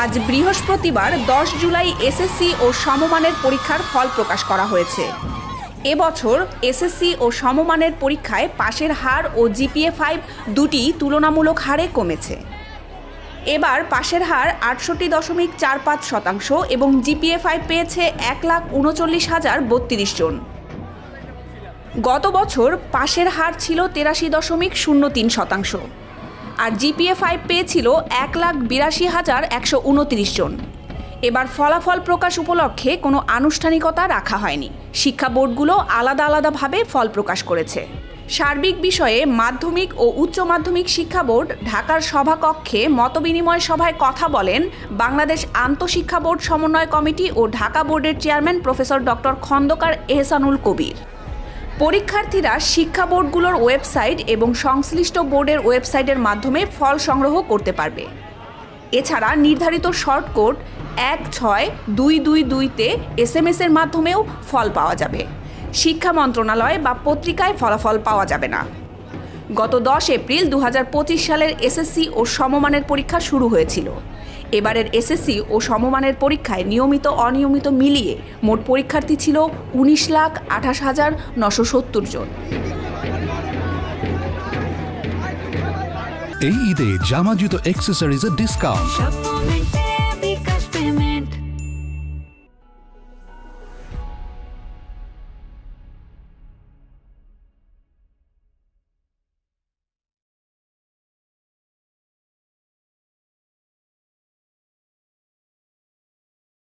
আজ বৃহস্পতিবার 10 জুলাই এসএসসি ও সমমানের পরীক্ষার ফল প্রকাশ করা হয়েছে। এবছর এসএসসি ও সমমানের পরীক্ষায় পাশের হার ও জিপিএ-5 দুটি তুলনামূলক হারে কমেছে। এবার পাশের হার ৬৮.৪৫% এবং জিপিএ-5 পেয়েছে ১,৩৯,০৩২ জন। গত বছর পাশের হার ছিল ৮৩.০৩% আর জিপিএ-5 পেয়েছিল ১,৮২,১২৯ জন। এবার ফলাফল প্রকাশ উপলক্ষে কোনো আনুষ্ঠানিকতা রাখা হয়নি। শিক্ষা বোর্ডগুলো আলাদা আলাদাভাবে ফল প্রকাশ করেছে। সার্বিক বিষয়ে মাধ্যমিক ও উচ্চ মাধ্যমিক শিক্ষা বোর্ড ঢাকার সভাকক্ষে মতবিনিময় সভায় কথা বলেন বাংলাদেশ আন্তঃশিক্ষা বোর্ড সমন্বয় কমিটি ও ঢাকা বোর্ডের chairman professor doctor Khondokar Ehsanul Kabir. পরীক্ষার্থীরা শিক্ষা বোর্ডগুলোর ওয়েবসাইট এবং সংশ্লিষ্ট বোর্ডের ওয়েবসাইটের মাধ্যমে ফল সংগ্রহ করতে পারবে। এছাড়া নির্ধারিত শর্টকোড 16222-তে SMS-এর মাধ্যমেও ফল পাওয়া যাবে। শিক্ষা মন্ত্রণালয় বা পত্রিকায় ফলাফল পাওয়া যাবে না। গত 10 এপ্রিল 2025 সালের এসএসসি ও সমমানের পরীক্ষা শুরু হয়েছিল। এবারের এসএসসি ও সমমানের পরীক্ষায় নিয়মিত অনিয়মিত মিলিয়ে মোট পরীক্ষার্থী ছিল 19,28,970 জন। এই ঈদে জামা জুতো অ্যাক্সেসরিজের ডিসকাউন্ট।